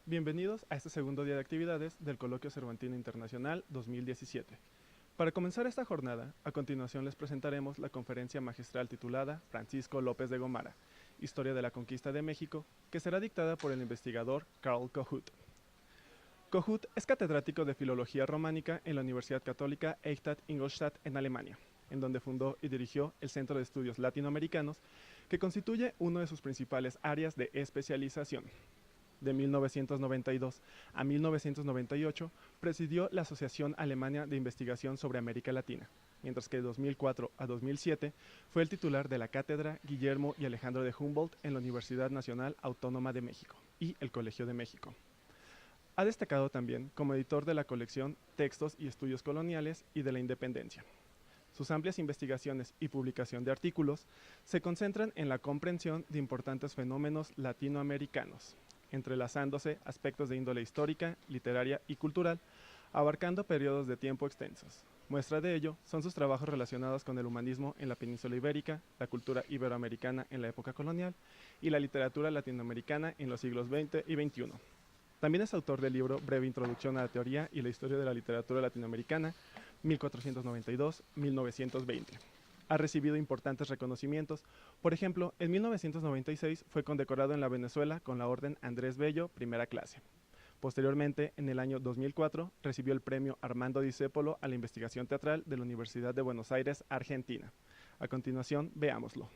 Bienvenidos a este segundo día de actividades del Coloquio Cervantino Internacional 2017. Para comenzar esta jornada, a continuación les presentaremos la conferencia magistral titulada Francisco López de Gomara, Historia de la Conquista de México, que será dictada por el investigador Karl Kohut. Kohut es catedrático de Filología Románica en la Universidad Católica Eichstätt-Ingolstadt en Alemania, en donde fundó y dirigió el Centro de Estudios Latinoamericanos, que constituye uno de sus principales áreas de especialización. De 1992 a 1998 presidió la Asociación Alemana de Investigación sobre América Latina, mientras que de 2004 a 2007 fue el titular de la Cátedra Guillermo y Alejandro de Humboldt en la Universidad Nacional Autónoma de México y el Colegio de México. Ha destacado también como editor de la colección Textos y Estudios Coloniales y de la Independencia. Sus amplias investigaciones y publicación de artículos se concentran en la comprensión de importantes fenómenos latinoamericanos, entrelazándose aspectos de índole histórica, literaria y cultural, abarcando periodos de tiempo extensos. Muestra de ello son sus trabajos relacionados con el humanismo en la península ibérica, la cultura iberoamericana en la época colonial y la literatura latinoamericana en los siglos XX y XXI. También es autor del libro Breve Introducción a la Teoría y la Historia de la Literatura Latinoamericana, 1492-1920. Ha recibido importantes reconocimientos. Por ejemplo, en 1996 fue condecorado en la Venezuela con la Orden Andrés Bello, primera clase. Posteriormente, en el año 2004, recibió el premio Armando Discépolo a la investigación teatral de la Universidad de Buenos Aires, Argentina. A continuación, veámoslo.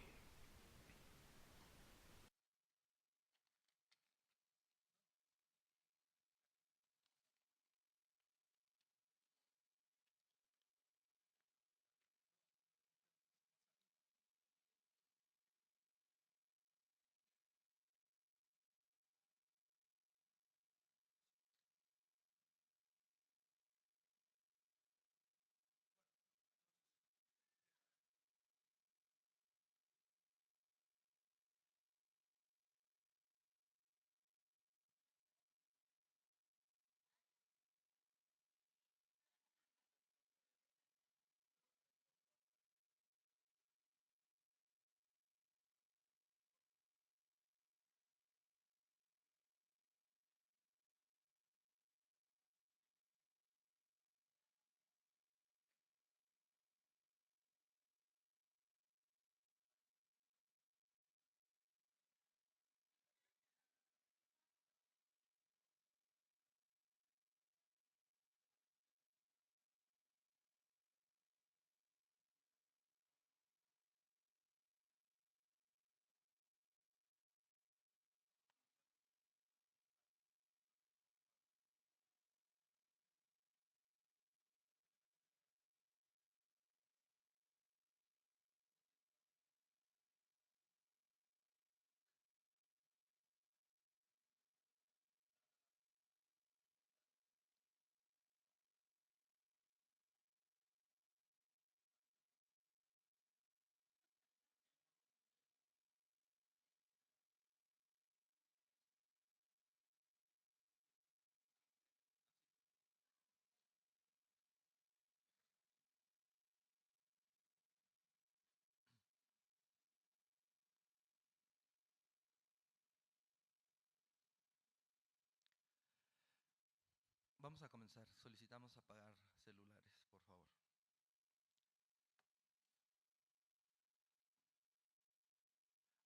Vamos a comenzar. Solicitamos apagar celulares, por favor.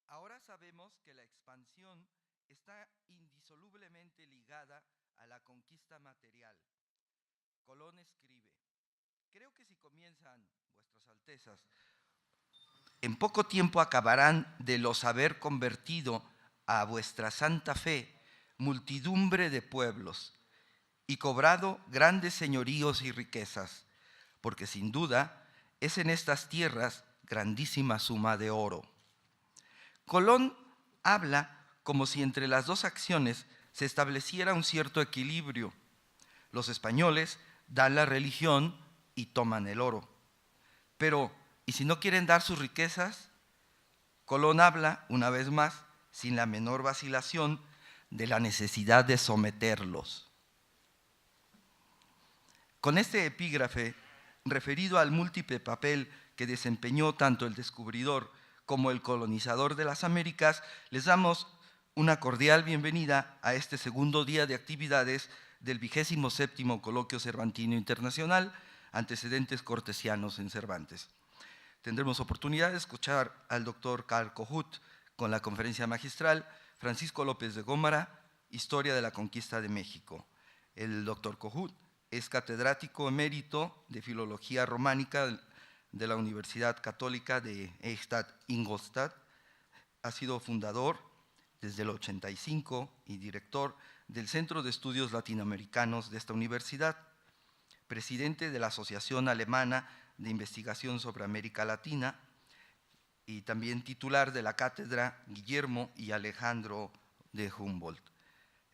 Ahora sabemos que la expansión está indisolublemente ligada a la conquista material. Colón escribe: creo que si comienzan, vuestras altezas, en poco tiempo acabarán de los haber convertido a vuestra santa fe multidumbre de pueblos y cobrado grandes señoríos y riquezas, porque sin duda es en estas tierras grandísima suma de oro. Colón habla como si entre las dos acciones se estableciera un cierto equilibrio. Los españoles dan la religión y toman el oro. Pero, ¿y si no quieren dar sus riquezas? Colón habla, una vez más, sin la menor vacilación, de la necesidad de someterlos. Con este epígrafe, referido al múltiple papel que desempeñó tanto el descubridor como el colonizador de las Américas, les damos una cordial bienvenida a este segundo día de actividades del 27º Coloquio Cervantino Internacional, Antecedentes Cortesianos en Cervantes. Tendremos oportunidad de escuchar al doctor Carl Kohut con la conferencia magistral Francisco López de Gómara, Historia de la Conquista de México. El doctor Kohut es catedrático emérito de Filología Románica de la Universidad Católica de Eichstätt-Ingolstadt. Ha sido fundador desde el 85 y director del Centro de Estudios Latinoamericanos de esta universidad, presidente de la Asociación Alemana de Investigación sobre América Latina y también titular de la Cátedra Guillermo y Alejandro de Humboldt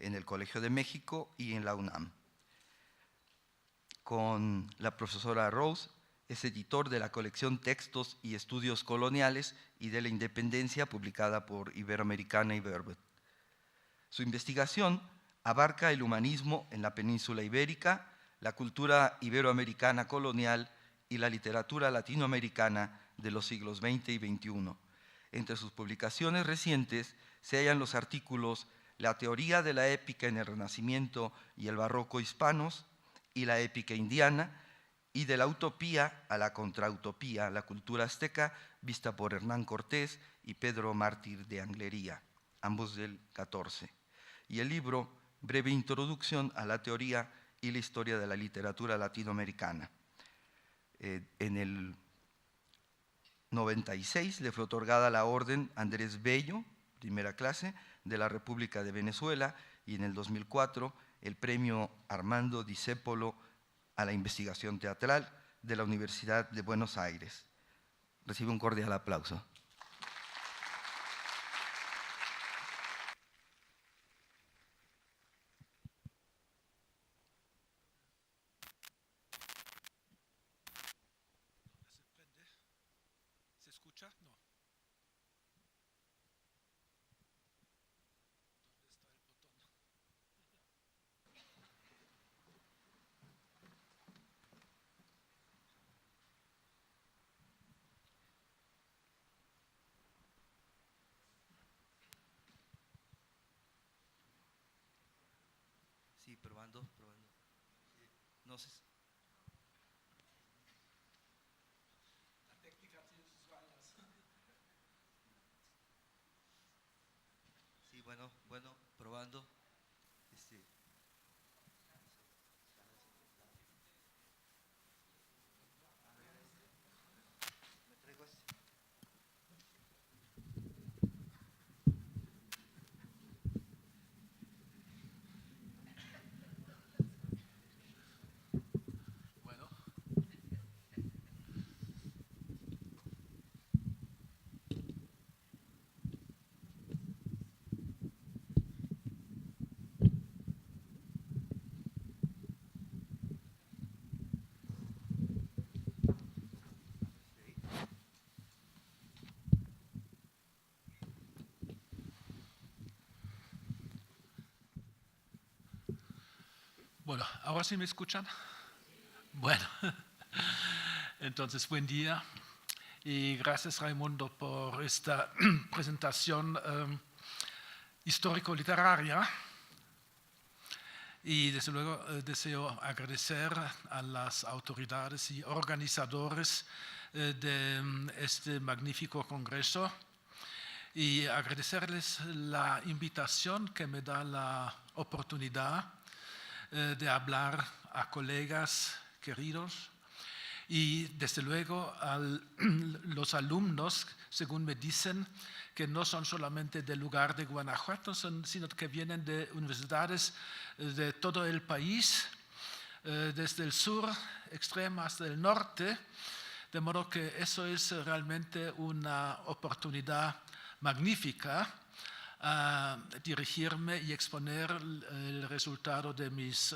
en el Colegio de México y en la UNAM. Con la profesora Rose es editor de la colección Textos y Estudios Coloniales y de la Independencia, publicada por Iberoamericana y Verbet. Su investigación abarca el humanismo en la península ibérica, la cultura iberoamericana colonial y la literatura latinoamericana de los siglos XX y XXI. Entre sus publicaciones recientes se hallan los artículos La teoría de la épica en el Renacimiento y el Barroco hispanos y la épica indiana, y de la utopía a la contrautopía, la cultura azteca vista por Hernán Cortés y Pedro Mártir de Anglería, ambos del 14. Y el libro Breve introducción a la teoría y la historia de la literatura latinoamericana. En el 96 le fue otorgada la Orden Andrés Bello, primera clase, de la República de Venezuela, y en el 2004 el premio Armando Discépolo a la investigación teatral de la Universidad de Buenos Aires. Recibe un cordial aplauso. ¿Se escucha? No. ¿Dónde está el botón? Sí, probando. No sé. La técnica tiene sus fallas. Sí, bueno, probando. Me traigo este. Bueno. Bueno, ¿ahora sí me escuchan? Bueno, entonces buen día y gracias Raimundo por esta presentación histórico-literaria y desde luego deseo agradecer a las autoridades y organizadores de este magnífico congreso y agradecerles la invitación que me da la oportunidad de hablar a colegas queridos y desde luego a los alumnos, según me dicen, que no son solamente del lugar de Guanajuato, sino que vienen de universidades de todo el país, desde el sur extremo hasta el norte, de modo que eso es realmente una oportunidad magnífica a dirigirme y exponer el resultado de mis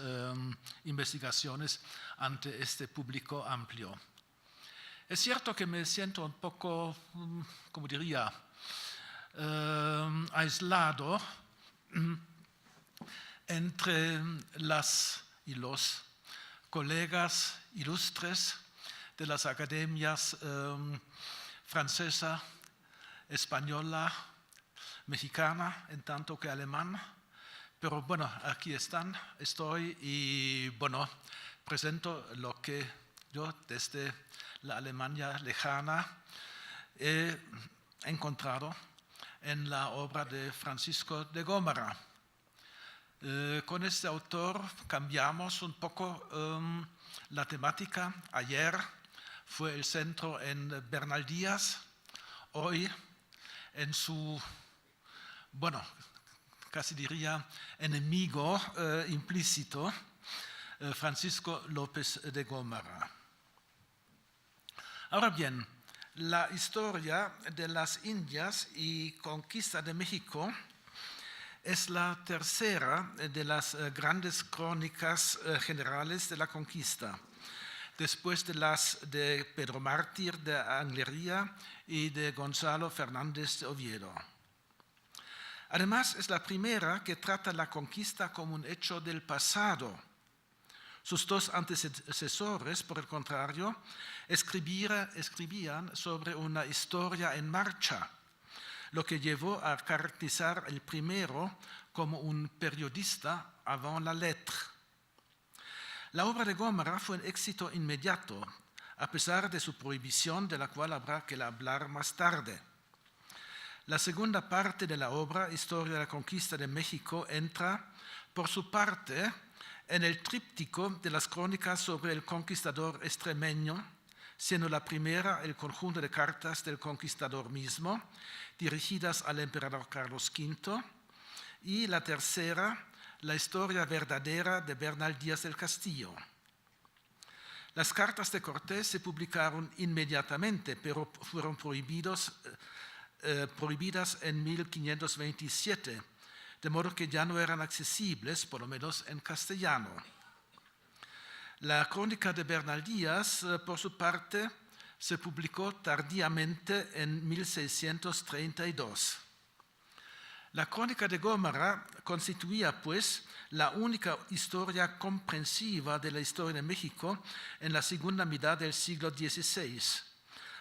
investigaciones ante este público amplio. Es cierto que me siento un poco, como diría, aislado entre las y los colegas ilustres de las academias francesa, española, mexicana en tanto que alemán, pero bueno, aquí estoy y bueno, presento lo que yo desde la Alemania lejana he encontrado en la obra de Francisco de Gómara. Con este autor cambiamos un poco la temática. Ayer fue el centro en Bernal Díaz, hoy en su, bueno, casi diría enemigo implícito, Francisco López de Gómara. Ahora bien, la historia de las Indias y conquista de México es la tercera de las grandes crónicas generales de la conquista, después de las de Pedro Mártir de Anglería y de Gonzalo Fernández de Oviedo. Además, es la primera que trata la conquista como un hecho del pasado. Sus dos antecesores, por el contrario, escribían sobre una historia en marcha, lo que llevó a caracterizar el primero como un periodista avant la lettre. La obra de Gómara fue un éxito inmediato, a pesar de su prohibición, de la cual habrá que hablar más tarde. La segunda parte de la obra, Historia de la Conquista de México, entra, por su parte, en el tríptico de las crónicas sobre el conquistador extremeño, siendo la primera el conjunto de cartas del conquistador mismo, dirigidas al emperador Carlos V, y la tercera, la historia verdadera de Bernal Díaz del Castillo. Las cartas de Cortés se publicaron inmediatamente, pero fueron prohibidas en 1527, de modo que ya no eran accesibles, por lo menos en castellano. La crónica de Bernal Díaz, por su parte, se publicó tardíamente en 1632. La crónica de Gómara constituía, pues, la única historia comprensiva de la historia de México en la segunda mitad del siglo XVI,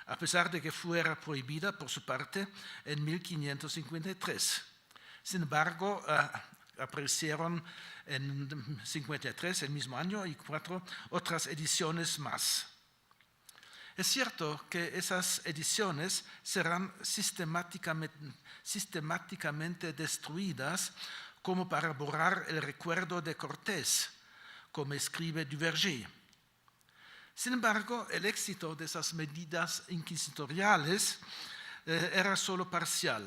a pesar de que fuera prohibida, por su parte, en 1553. Sin embargo, aparecieron en 53, el mismo año, y 4 otras ediciones más. Es cierto que esas ediciones serán sistemáticamente destruidas como para borrar el recuerdo de Cortés, como escribe Duverger. Sin embargo, el éxito de esas medidas inquisitoriales era solo parcial,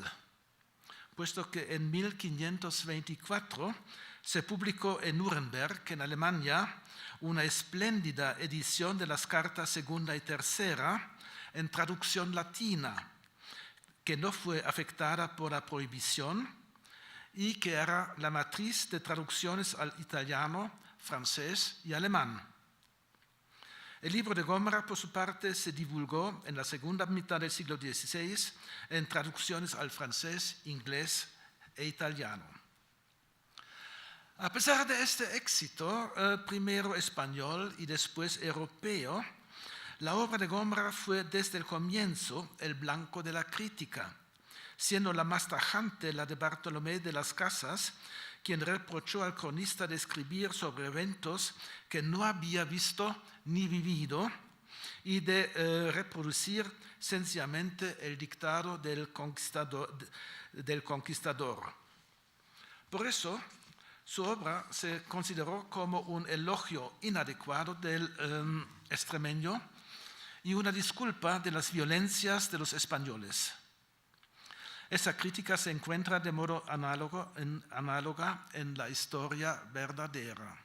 puesto que en 1524 se publicó en Nuremberg, en Alemania, una espléndida edición de las cartas segunda y tercera en traducción latina, que no fue afectada por la prohibición y que era la matriz de traducciones al italiano, francés y alemán. El libro de Gómara, por su parte, se divulgó en la segunda mitad del siglo XVI en traducciones al francés, inglés e italiano. A pesar de este éxito, primero español y después europeo, la obra de Gómara fue desde el comienzo el blanco de la crítica, siendo la más tajante la de Bartolomé de las Casas, quien reprochó al cronista de escribir sobre eventos que no había visto ni vivido y de reproducir sencillamente el dictado del conquistador. Por eso, su obra se consideró como un elogio inadecuado del extremeño y una disculpa de las violencias de los españoles. Esa crítica se encuentra de modo análoga en la historia verdadera.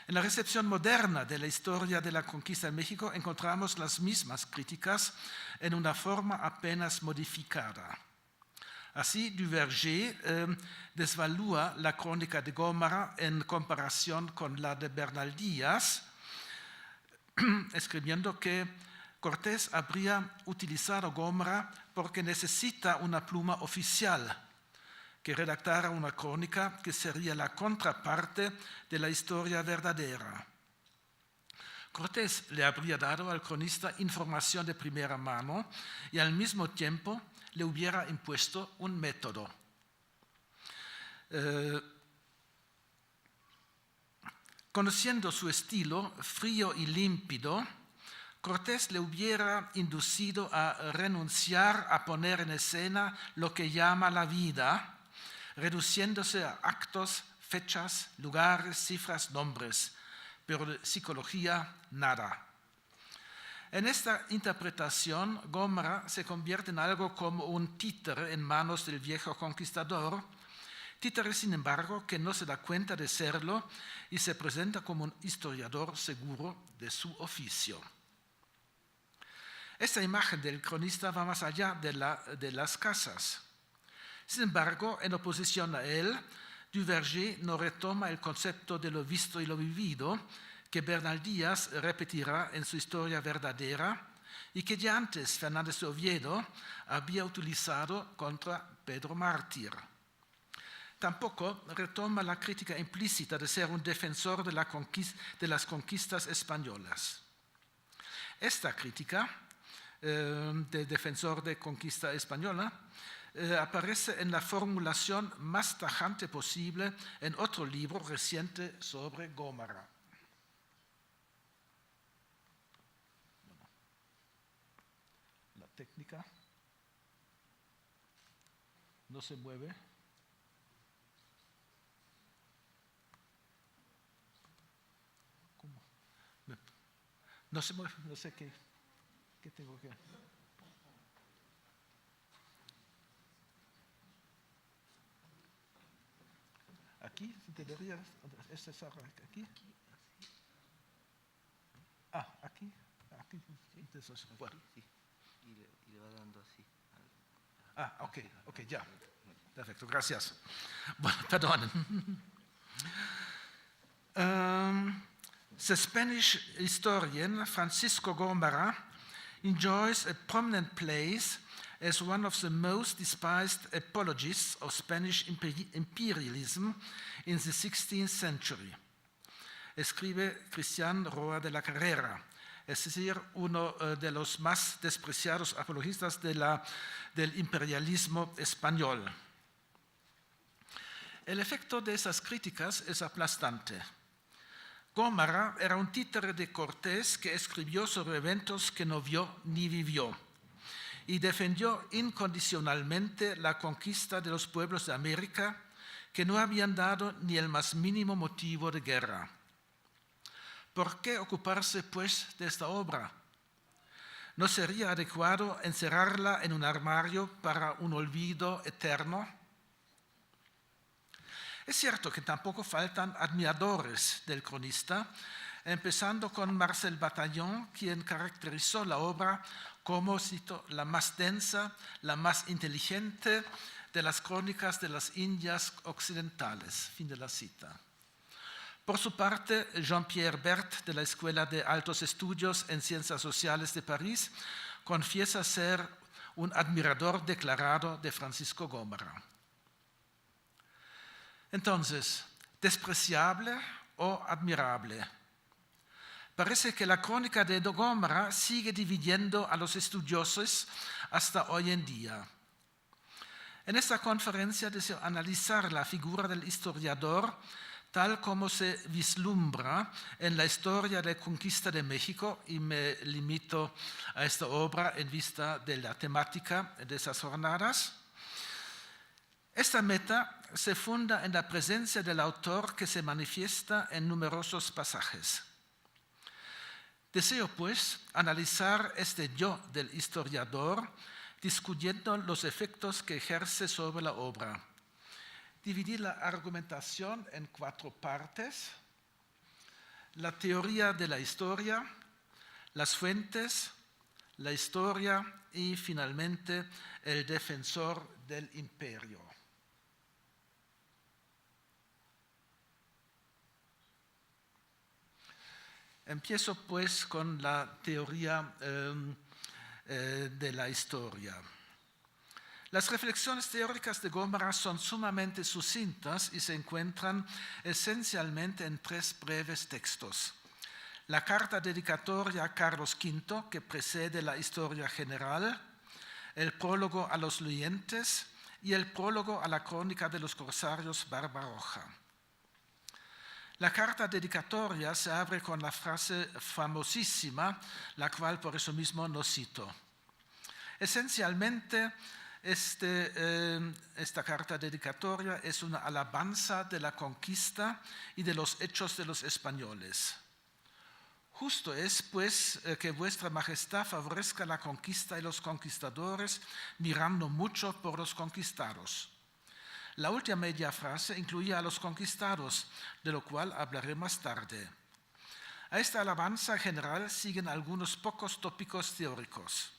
En la recepción moderna de la historia de la conquista de México encontramos las mismas críticas en una forma apenas modificada. Así, Duverger desvalúa la crónica de Gómara en comparación con la de Bernal Díaz, escribiendo que Cortés habría utilizado Gómara porque necesita una pluma oficial que redactara una crónica que sería la contraparte de la historia verdadera. Cortés le habría dado al cronista información de primera mano y al mismo tiempo le hubiera impuesto un método. Conociendo su estilo frío y límpido, Cortés le hubiera inducido a renunciar a poner en escena lo que llama la vida, reduciéndose a actos, fechas, lugares, cifras, nombres, pero de psicología nada. En esta interpretación, Gómara se convierte en algo como un títere en manos del viejo conquistador, títere, sin embargo, que no se da cuenta de serlo y se presenta como un historiador seguro de su oficio. Esta imagen del cronista va más allá de las casas. Sin embargo, en oposición a él, Duverger no retoma el concepto de lo visto y lo vivido que Bernal Díaz repetirá en su Historia verdadera y que ya antes Fernández de Oviedo había utilizado contra Pedro Mártir. Tampoco retoma la crítica implícita de ser un defensor de las conquistas españolas. Esta crítica de defensor de conquista española aparece en la formulación más tajante posible en otro libro reciente sobre Gómara. La técnica no se mueve. ¿Cómo? No se mueve, no sé qué tengo que... Aquí debería... ¿Este es aquí? Ah, aquí. Entonces, bueno. Sí. Y le va dando así. Ah, ok, ya. Perfecto, gracias. Bueno, perdón. The Spanish historian Francisco Gómara enjoys a prominent place as one of the most despised apologists of Spanish imperialism in the 16th century. Escribe Cristián Roa de la Carrera, es decir, uno de los más despreciados apologistas del imperialismo español. El efecto de esas críticas es aplastante. Gómara era un títere de Cortés que escribió sobre eventos que no vio ni vivió y defendió incondicionalmente la conquista de los pueblos de América que no habían dado ni el más mínimo motivo de guerra. ¿Por qué ocuparse, pues, de esta obra? ¿No sería adecuado encerrarla en un armario para un olvido eterno? Es cierto que tampoco faltan admiradores del cronista, empezando con Marcel Bataillon, quien caracterizó la obra como, cito, la más densa, la más inteligente de las crónicas de las Indias occidentales. Fin de la cita. Por su parte, Jean-Pierre Bert, de la Escuela de Altos Estudios en Ciencias Sociales de París, confiesa ser un admirador declarado de Francisco Gómara. Entonces, ¿despreciable o admirable? Parece que la crónica de Gómara sigue dividiendo a los estudiosos hasta hoy en día. En esta conferencia deseo analizar la figura del historiador tal como se vislumbra en la historia de la conquista de México, y me limito a esta obra en vista de la temática de esas jornadas. Esta meta se funda en la presencia del autor que se manifiesta en numerosos pasajes. Deseo, pues, analizar este yo del historiador, discutiendo los efectos que ejerce sobre la obra. Dividir la argumentación en 4 partes: la teoría de la historia, las fuentes, la historia y, finalmente, el defensor del imperio. Empiezo, pues, con la teoría de la historia. Las reflexiones teóricas de Gómara son sumamente sucintas y se encuentran esencialmente en 3 breves textos. la carta dedicatoria a Carlos V, que precede la historia general, el prólogo a los leyentes y el prólogo a la crónica de los corsarios Barbaroja. La carta dedicatoria se abre con la frase famosísima, la cual por eso mismo no cito. Esencialmente, esta carta dedicatoria es una alabanza de la conquista y de los hechos de los españoles. Justo es, pues, que vuestra majestad favorezca la conquista y los conquistadores, mirando mucho por los conquistados. La última media frase incluía a los conquistados, de lo cual hablaré más tarde. A esta alabanza general siguen algunos pocos tópicos teóricos.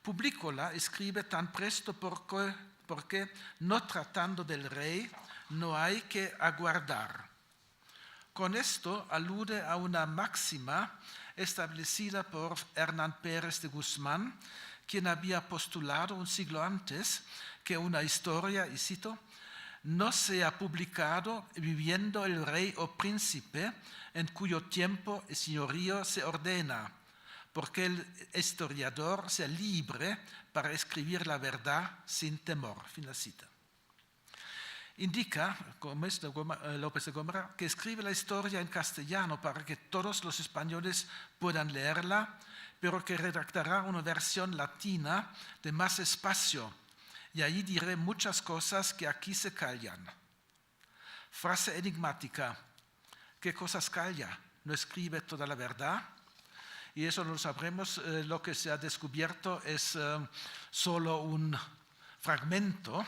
Publicola escribe tan presto porque no tratando del rey no hay que aguardar. Con esto alude a una máxima establecida por Hernán Pérez de Guzmán, quien había postulado un siglo antes que una historia, y cito, no sea publicado viviendo el rey o príncipe en cuyo tiempo el señorío se ordena, porque el historiador sea libre para escribir la verdad sin temor. Fin de la cita. Indica López de Gómara que escribe la historia en castellano para que todos los españoles puedan leerla, pero que redactará una versión latina de más espacio, y allí diré muchas cosas que aquí se callan. Frase enigmática. ¿Qué cosas calla? ¿No escribe toda la verdad? Y eso lo sabremos, lo que se ha descubierto es solo un fragmento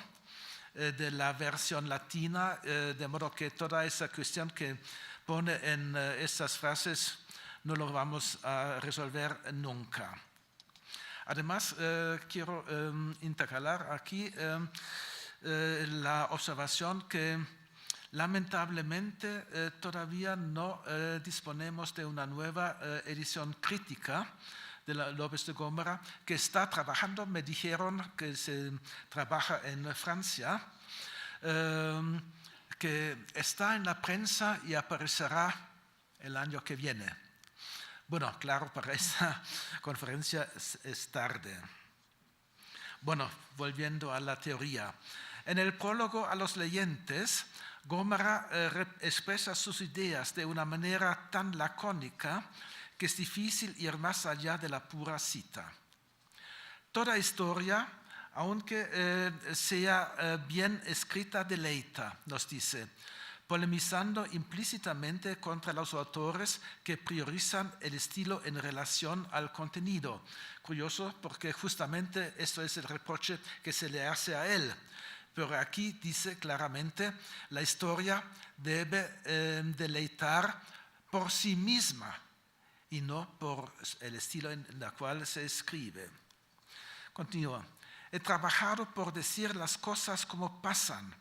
de la versión latina, de modo que toda esa cuestión que pone en estas frases no lo vamos a resolver nunca. Además, quiero intercalar aquí la observación que lamentablemente todavía no disponemos de una nueva edición crítica de López de Gómara, que está trabajando, me dijeron que se trabaja en Francia, que está en la prensa y aparecerá el año que viene. Bueno, claro, para esta conferencia es tarde. Bueno, volviendo a la teoría. En el prólogo a los leyentes, Gómara expresa sus ideas de una manera tan lacónica que es difícil ir más allá de la pura cita. Toda historia, aunque sea bien escrita, deleita, nos dice, polemizando implícitamente contra los autores que priorizan el estilo en relación al contenido. Curioso, porque justamente esto es el reproche que se le hace a él. Pero aquí dice claramente, la historia debe deleitar por sí misma y no por el estilo en el cual se escribe. Continúa. He trabajado por decir las cosas como pasan,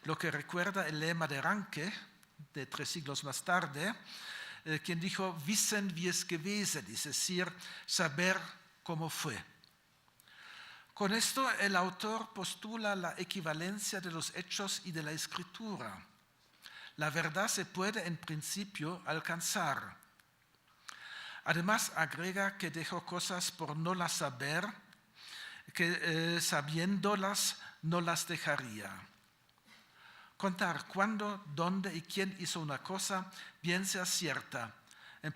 lo que recuerda el lema de Ranke, de 3 siglos más tarde, quien dijo, wissen wie es gewesen, es decir, saber cómo fue. Con esto el autor postula la equivalencia de los hechos y de la escritura. La verdad se puede en principio alcanzar. Además agrega que dejó cosas por no las saber, que sabiéndolas no las dejaría. Contar cuándo, dónde y quién hizo una cosa bien sea cierta,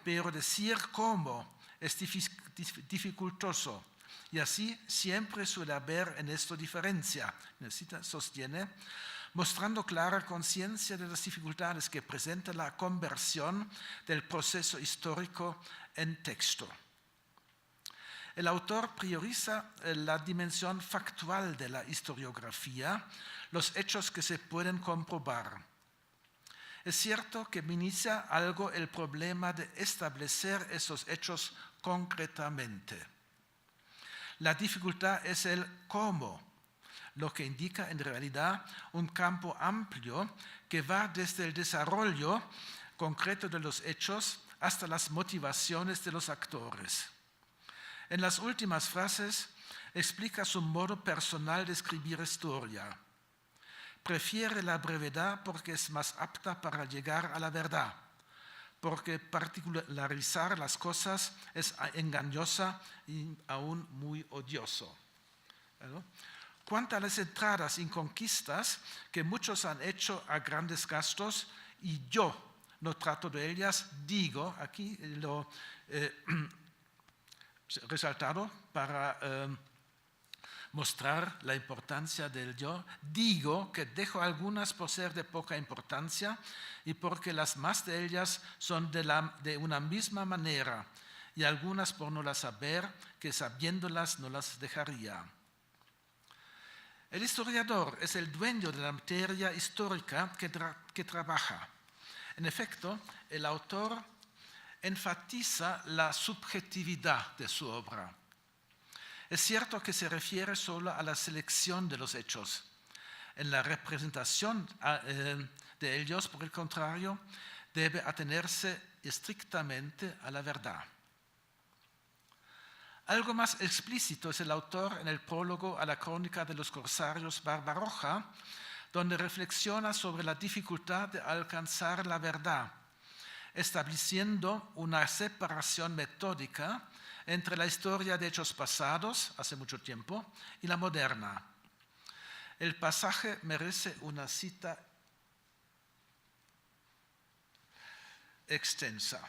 pero decir cómo es dificultoso. Y así siempre suele haber en esto diferencia, sostiene, mostrando clara conciencia de las dificultades que presenta la conversión del proceso histórico en texto. El autor prioriza la dimensión factual de la historiografía, los hechos que se pueden comprobar. Es cierto que inicia algo el problema de establecer esos hechos concretamente. La dificultad es el cómo, lo que indica en realidad un campo amplio que va desde el desarrollo concreto de los hechos hasta las motivaciones de los actores. En las últimas frases explica su modo personal de escribir historia. Prefiere la brevedad porque es más apta para llegar a la verdad. porque particularizar las cosas es engañosa y aún muy odioso. ¿No? Cuanto a las entradas y conquistas que muchos han hecho a grandes gastos, y yo no trato de ellas, digo, aquí lo resaltado para mostrar la importancia del yo, digo que dejo algunas por ser de poca importancia y porque las más de ellas son de una misma manera y algunas por no las saber, que sabiéndolas no las dejaría. El historiador es el dueño de la materia histórica que trabaja. En efecto, el autor enfatiza la subjetividad de su obra. Es cierto que se refiere solo a la selección de los hechos. En la representación de ellos, por el contrario, debe atenerse estrictamente a la verdad. Algo más explícito es el autor en el prólogo a la crónica de los corsarios Barbarroja, donde reflexiona sobre la dificultad de alcanzar la verdad, estableciendo una separación metódica entre la historia de hechos pasados, hace mucho tiempo, y la moderna. El pasaje merece una cita extensa.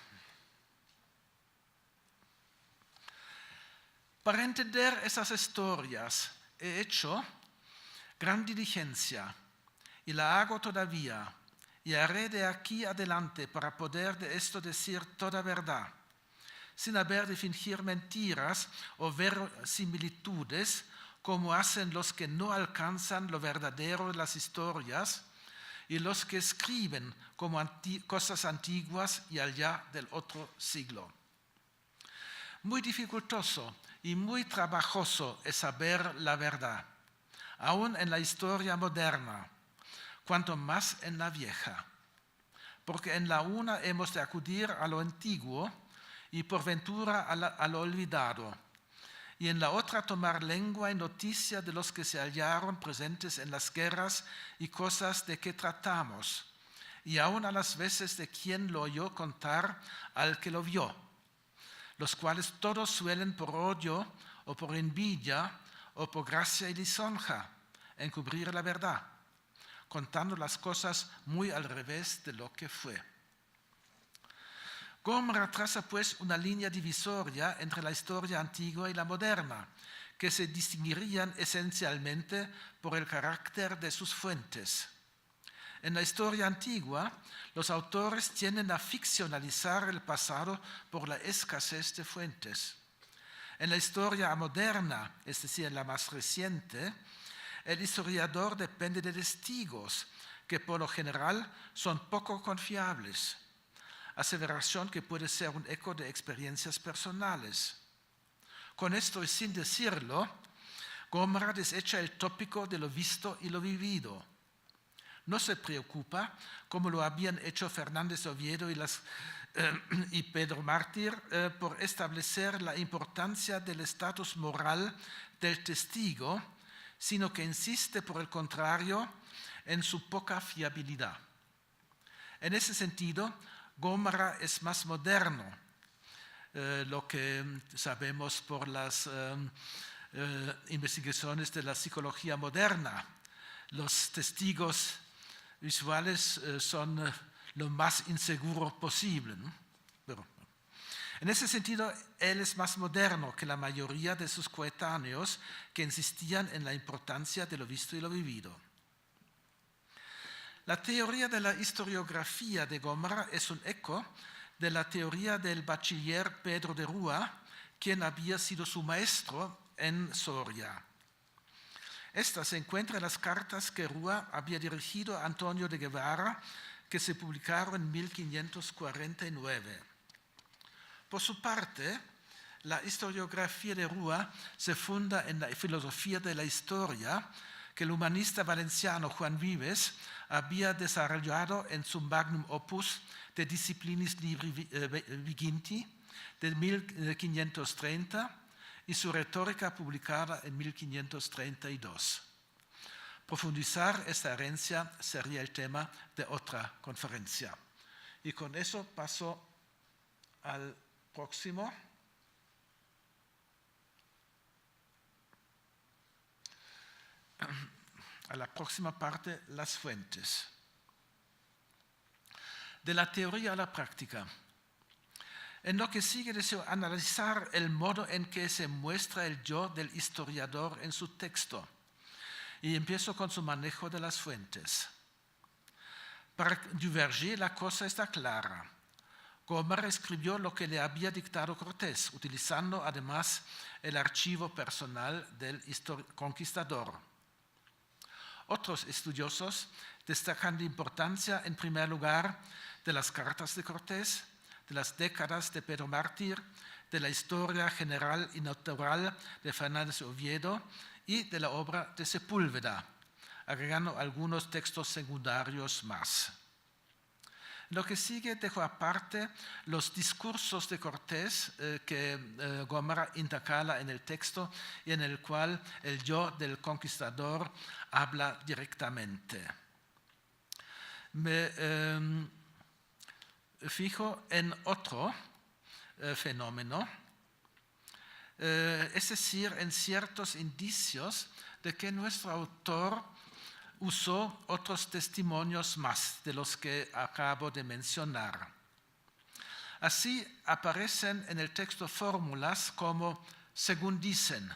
Para entender esas historias he hecho gran diligencia y la hago todavía, y haré de aquí adelante para poder de esto decir toda verdad, sin haber de fingir mentiras o verosimilitudes como hacen los que no alcanzan lo verdadero de las historias y los que escriben como cosas antiguas y allá del otro siglo. Muy dificultoso y muy trabajoso es saber la verdad, aún en la historia moderna, cuanto más en la vieja, porque en la una hemos de acudir a lo antiguo y por ventura a lo olvidado, y en la otra tomar lengua y noticia de los que se hallaron presentes en las guerras y cosas de que tratamos, y aún a las veces de quien lo oyó contar al que lo vio, los cuales todos suelen por odio o por envidia o por gracia y lisonja encubrir la verdad, contando las cosas muy al revés de lo que fue. Gomara traza pues una línea divisoria entre la historia antigua y la moderna, que se distinguirían esencialmente por el carácter de sus fuentes. En la historia antigua, los autores tienden a ficcionalizar el pasado por la escasez de fuentes. En la historia moderna, es decir, en la más reciente, el historiador depende de testigos que por lo general son poco confiables, aseveración que puede ser un eco de experiencias personales. Con esto y sin decirlo, Gomara desecha el tópico de lo visto y lo vivido. No se preocupa, como lo habían hecho Fernández Oviedo y Pedro Mártir, por establecer la importancia del estatus moral del testigo, sino que insiste, por el contrario, en su poca fiabilidad. En ese sentido, Gomara es más moderno, lo que sabemos por las investigaciones de la psicología moderna. Los testigos visuales son lo más inseguro posible, ¿no? Pero, en ese sentido, él es más moderno que la mayoría de sus coetáneos que insistían en la importancia de lo visto y lo vivido. La teoría de la historiografía de Gomara es un eco de la teoría del bachiller Pedro de Rúa, quien había sido su maestro en Soria. Esta se encuentra en las cartas que Rúa había dirigido a Antonio de Guevara, que se publicaron en 1549. Por su parte, la historiografía de Rúa se funda en la filosofía de la historia que el humanista valenciano Juan Vives había desarrollado en su magnum opus De Disciplinis Libri Viginti de 1530 y su retórica publicada en 1532. Profundizar esta herencia sería el tema de otra conferencia. Y con eso paso al próximo. A la próxima parte, las fuentes. De la teoría a la práctica. En lo que sigue deseo analizar el modo en que se muestra el yo del historiador en su texto. Y empiezo con su manejo de las fuentes. Para Duverger la cosa está clara. Gómara escribió lo que le había dictado Cortés, utilizando además el archivo personal del conquistador. Otros estudiosos destacan la importancia, en primer lugar, de las cartas de Cortés, de las décadas de Pedro Mártir, de la historia general y natural de Fernández de Oviedo y de la obra de Sepúlveda, agregando algunos textos secundarios más. Lo que sigue dejo aparte los discursos de Cortés que Gómara intercala en el texto y en el cual el yo del conquistador habla directamente. Me fijo en otro fenómeno, es decir, en ciertos indicios de que nuestro autor usó otros testimonios más de los que acabo de mencionar. Así aparecen en el texto fórmulas como según dicen.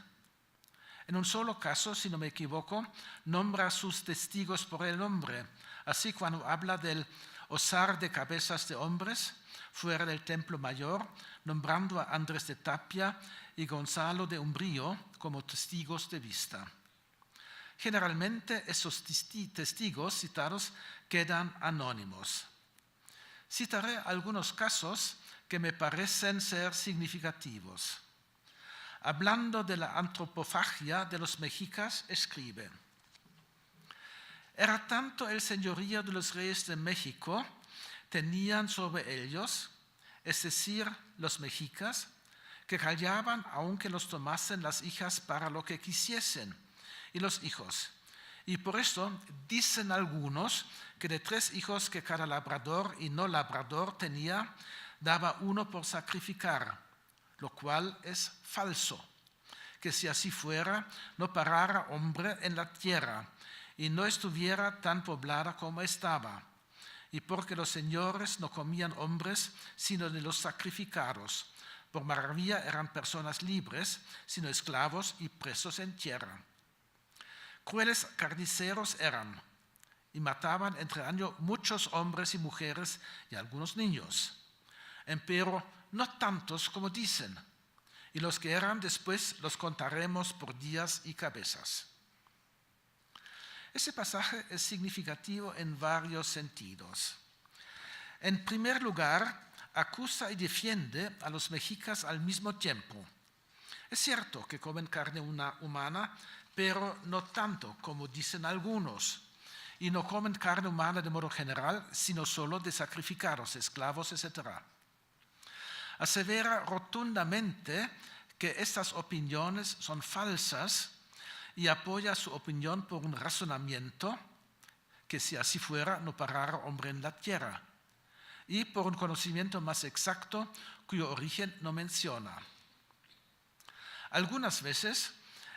En un solo caso, si no me equivoco, nombra a sus testigos por el nombre. Así cuando habla del osar de cabezas de hombres fuera del Templo Mayor, nombrando a Andrés de Tapia y Gonzalo de Umbrío como testigos de vista. Generalmente esos testigos citados quedan anónimos. Citaré algunos casos que me parecen ser significativos. Hablando de la antropofagia de los mexicas, escribe: era tanto el señorío de los reyes de México, tenían sobre ellos, es decir, los mexicas, que callaban aunque los tomasen las hijas para lo que quisiesen, y los hijos. Y por esto dicen algunos que de 3 hijos que cada labrador y no labrador tenía, daba uno por sacrificar, lo cual es falso, que si así fuera, no parara hombre en la tierra y no estuviera tan poblada como estaba, y porque los señores no comían hombres, sino de los sacrificados. Por maravilla eran personas libres, sino esclavos y presos en tierra. Crueles carniceros eran, y mataban entre año muchos hombres y mujeres y algunos niños. Empero no tantos como dicen, y los que eran después los contaremos por días y cabezas. Ese pasaje es significativo en varios sentidos. En primer lugar, acusa y defiende a los mexicas al mismo tiempo. Es cierto que comen carne humana, pero no tanto como dicen algunos, y no comen carne humana de modo general, sino solo de sacrificados, esclavos, etc. Asevera rotundamente que estas opiniones son falsas y apoya su opinión por un razonamiento, que si así fuera no parara hombre en la tierra, y por un conocimiento más exacto cuyo origen no menciona. Algunas veces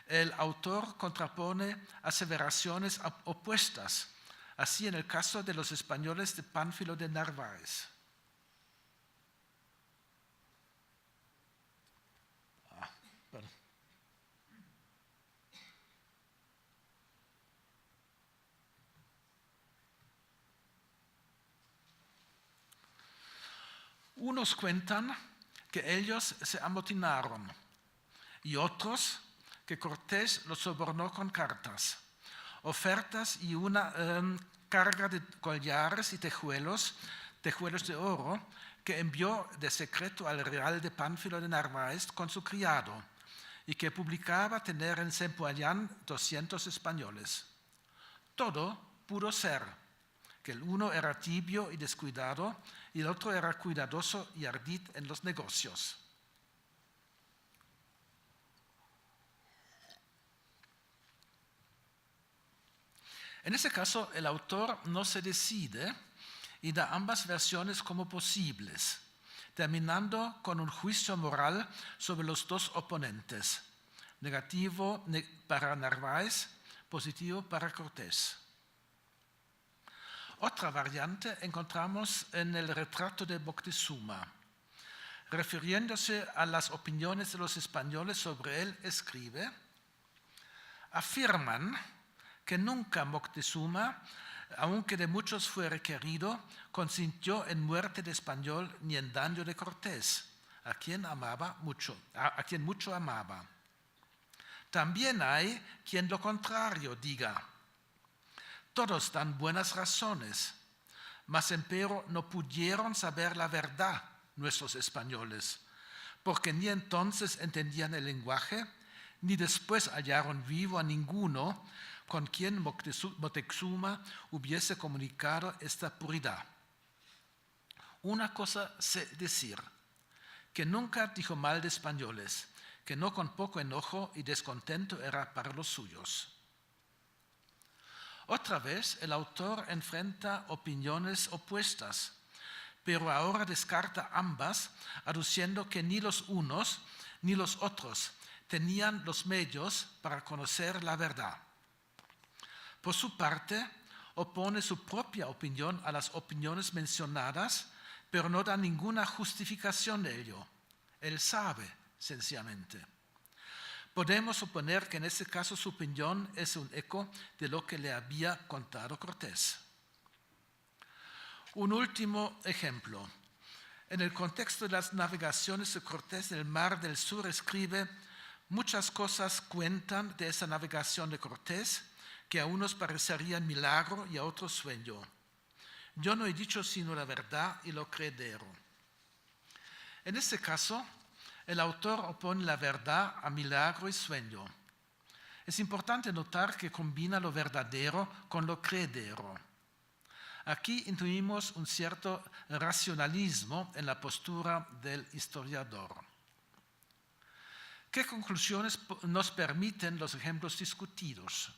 el autor contrapone aseveraciones opuestas, así en el caso de los españoles de Pánfilo de Narváez. Unos cuentan que ellos se amotinaron y otros que Cortés los sobornó con cartas, ofertas y una carga de collares y tejuelos de oro que envió de secreto al real de Pánfilo de Narváez con su criado y que publicaba tener en Zempoallán 200 españoles. Todo pudo ser que el uno era tibio y descuidado y el otro era cuidadoso y ardid en los negocios. En ese caso, el autor no se decide y da ambas versiones como posibles, terminando con un juicio moral sobre los dos oponentes, negativo para Narváez, positivo para Cortés. Otra variante encontramos en el retrato de Moctezuma. Refiriéndose a las opiniones de los españoles sobre él, escribe: afirman que nunca Moctezuma, aunque de muchos fue requerido, consintió en muerte de español ni en daño de Cortés, a quien mucho amaba. También hay quien lo contrario diga. Todos dan buenas razones, mas empero no pudieron saber la verdad nuestros españoles, porque ni entonces entendían el lenguaje, ni después hallaron vivo a ninguno con quien Moctezuma hubiese comunicado esta puridad. Una cosa sé decir, que nunca dijo mal de españoles, que no con poco enojo y descontento era para los suyos. Otra vez el autor enfrenta opiniones opuestas, pero ahora descarta ambas, aduciendo que ni los unos ni los otros tenían los medios para conocer la verdad. Por su parte, opone su propia opinión a las opiniones mencionadas, pero no da ninguna justificación de ello. Él sabe, sencillamente. Podemos suponer que en este caso su opinión es un eco de lo que le había contado Cortés. Un último ejemplo. En el contexto de las navegaciones de Cortés del Mar del Sur escribe: muchas cosas cuentan de esa navegación de Cortés que a unos parecerían milagro y a otros sueño. Yo no he dicho sino la verdad y lo creedero. En este caso, el autor opone la verdad a milagro y sueño. Es importante notar que combina lo verdadero con lo creedero. Aquí intuimos un cierto racionalismo en la postura del historiador. ¿Qué conclusiones nos permiten los ejemplos discutidos?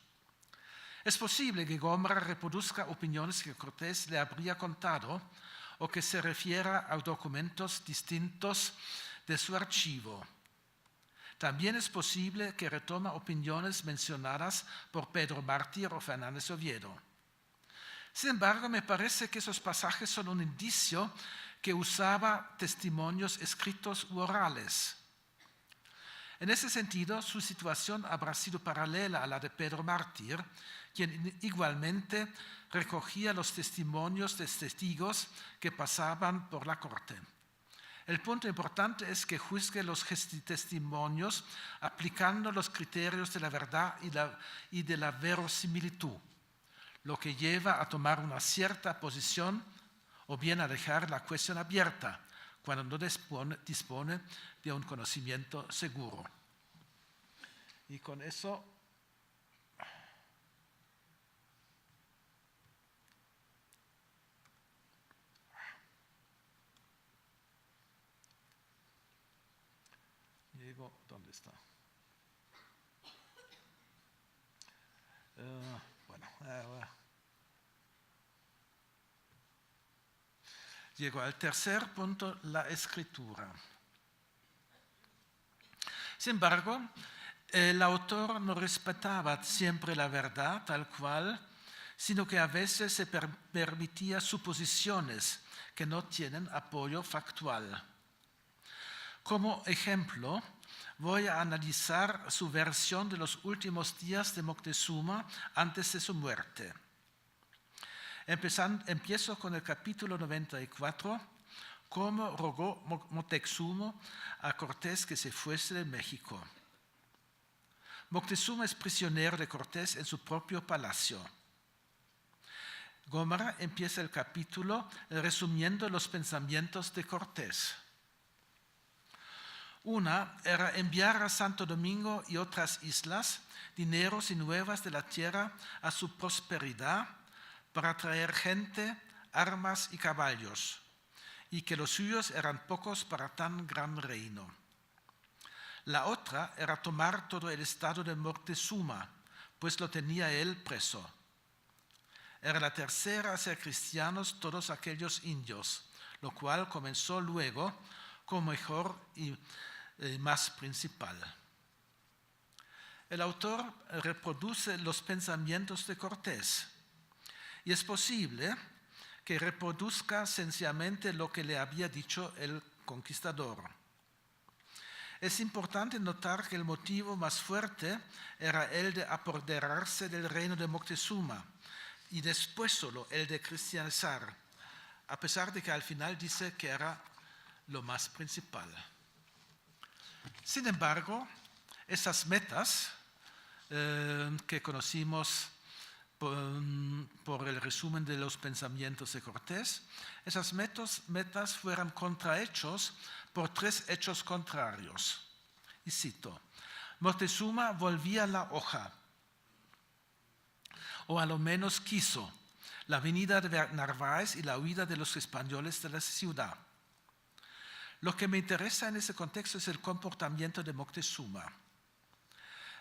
Es posible que Gómara reproduzca opiniones que Cortés le habría contado o que se refiera a documentos distintos de su archivo. También es posible que retoma opiniones mencionadas por Pedro Mártir o Fernández Oviedo. Sin embargo, me parece que esos pasajes son un indicio que usaba testimonios escritos u orales. En ese sentido, su situación habrá sido paralela a la de Pedro Mártir, quien igualmente recogía los testimonios de testigos que pasaban por la corte. El punto importante es que juzgue los testimonios aplicando los criterios de la verdad y de la verosimilitud, lo que lleva a tomar una cierta posición o bien a dejar la cuestión abierta cuando no dispone de un conocimiento seguro. Y con eso llego, ¿dónde está? Llego al tercer punto, la escritura. Sin embargo, el autor no respetaba siempre la verdad tal cual, sino que a veces se permitía suposiciones que no tienen apoyo factual. Como ejemplo, voy a analizar su versión de los últimos días de Moctezuma antes de su muerte. Empiezo con el capítulo 94, cómo rogó Moctezuma a Cortés que se fuese de México. Moctezuma es prisionero de Cortés en su propio palacio. Gómara empieza el capítulo resumiendo los pensamientos de Cortés. Una era enviar a Santo Domingo y otras islas dineros y nuevas de la tierra a su prosperidad para traer gente, armas y caballos, y que los suyos eran pocos para tan gran reino. La otra era tomar todo el estado de Moctezuma, pues lo tenía él preso. era la tercera a ser cristianos todos aquellos indios, lo cual comenzó luego como mejor y más principal. El autor reproduce los pensamientos de Cortés y es posible que reproduzca sencillamente lo que le había dicho el conquistador. Es importante notar que el motivo más fuerte era el de apoderarse del reino de Moctezuma y después solo el de cristianizar, a pesar de que al final dice que era lo más principal. Sin embargo, esas metas que conocimos por el resumen de los pensamientos de Cortés, esas metas fueron contrahechos por 3 hechos contrarios. Y cito: Moctezuma volvía la hoja, o a lo menos quiso, la venida de Narváez y la huida de los españoles de la ciudad. Lo que me interesa en ese contexto es el comportamiento de Moctezuma.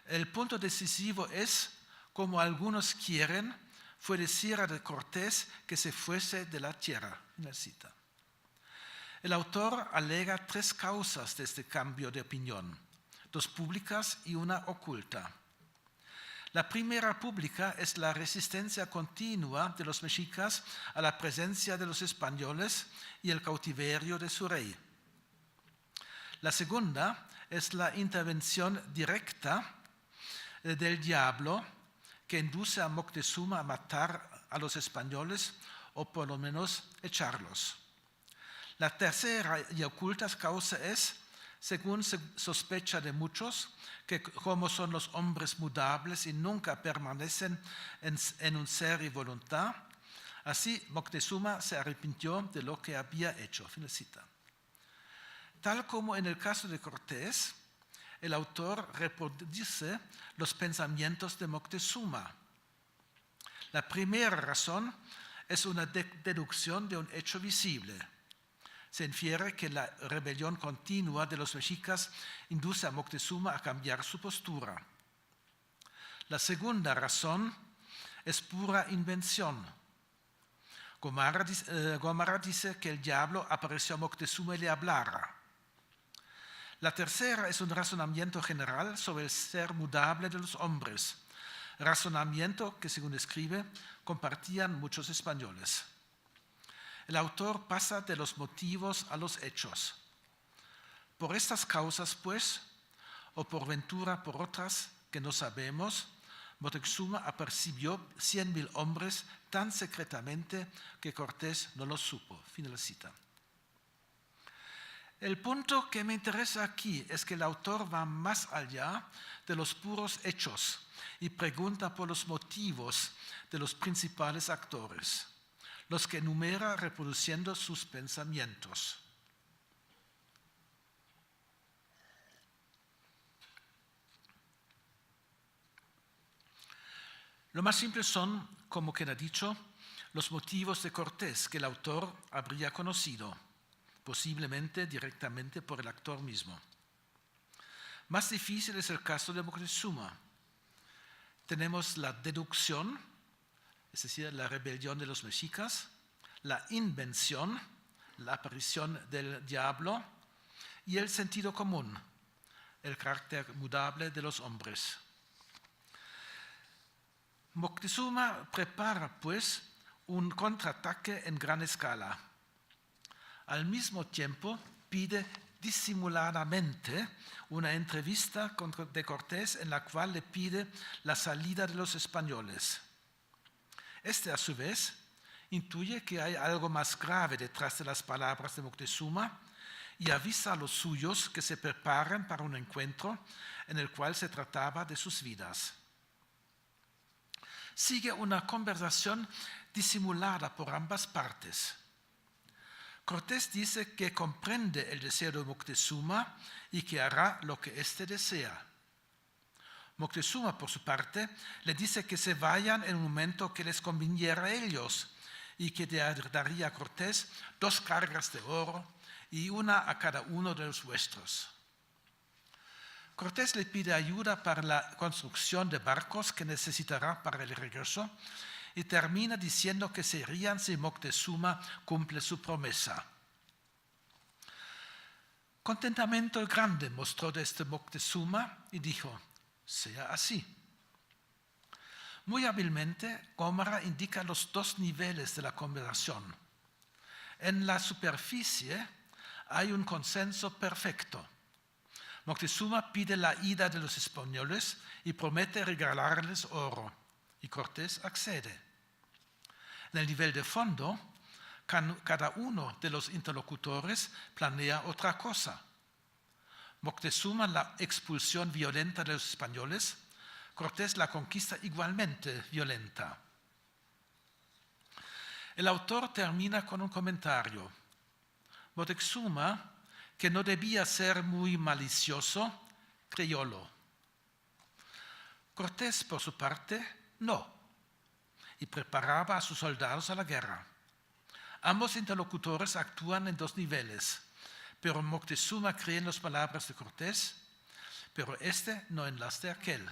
El punto decisivo es, como algunos quieren, fue decir a Cortés que se fuese de la tierra. Una cita. El autor alega 3 causas de este cambio de opinión, 2 públicas y una oculta. La primera pública es la resistencia continua de los mexicas a la presencia de los españoles y el cautiverio de su rey. La segunda es la intervención directa del diablo que induce a Moctezuma a matar a los españoles o por lo menos echarlos. La tercera y oculta causa es, según se sospecha de muchos, que como son los hombres mudables y nunca permanecen en un ser y voluntad, así Moctezuma se arrepintió de lo que había hecho. Fin de cita. Tal como en el caso de Cortés, el autor reproduce los pensamientos de Moctezuma. La primera razón es una deducción de un hecho visible. Se infiere que la rebelión continua de los mexicas induce a Moctezuma a cambiar su postura. La segunda razón es pura invención. Gómara dice que el diablo apareció a Moctezuma y le hablara. La tercera es un razonamiento general sobre el ser mudable de los hombres, razonamiento que, según escribe, compartían muchos españoles. El autor pasa de los motivos a los hechos. Por estas causas, pues, o por ventura por otras que no sabemos, Moctezuma apercibió 100,000 hombres tan secretamente que Cortés no lo supo. Fin de la cita. El punto que me interesa aquí es que el autor va más allá de los puros hechos y pregunta por los motivos de los principales actores, los que enumera reproduciendo sus pensamientos. Lo más simple son, como queda dicho, los motivos de Cortés que el autor habría conocido, posiblemente directamente por el actor mismo. Más difícil es el caso de Moctezuma. Tenemos la deducción, es decir, la rebelión de los mexicas, la invención, la aparición del diablo, y el sentido común, el carácter mudable de los hombres. Moctezuma prepara, pues, un contraataque en gran escala. Al mismo tiempo, pide disimuladamente una entrevista de Cortés en la cual le pide la salida de los españoles. Este, a su vez, intuye que hay algo más grave detrás de las palabras de Moctezuma y avisa a los suyos que se preparen para un encuentro en el cual se trataba de sus vidas. Sigue una conversación disimulada por ambas partes. Cortés dice que comprende el deseo de Moctezuma y que hará lo que éste desea. Moctezuma, por su parte, le dice que se vayan en un momento que les conviniera a ellos y que daría a Cortés 2 cargas de oro y una a cada uno de los vuestros. Cortés le pide ayuda para la construcción de barcos que necesitará para el regreso y termina diciendo que serían si Moctezuma cumple su promesa. Contentamiento grande mostró desde Moctezuma y dijo, sea así. Muy hábilmente, Gómara indica los dos niveles de la conversación. En la superficie hay un consenso perfecto. Moctezuma pide la ida de los españoles y promete regalarles oro, y Cortés accede. En el nivel de fondo, cada uno de los interlocutores planea otra cosa. Moctezuma la expulsión violenta de los españoles, Cortés la conquista igualmente violenta. El autor termina con un comentario. Moctezuma, que no debía ser muy malicioso, creyólo. Cortés, por su parte, no, y preparaba a sus soldados a la guerra. Ambos interlocutores actúan en dos niveles, pero Moctezuma cree en las palabras de Cortés, pero este no en las de aquel.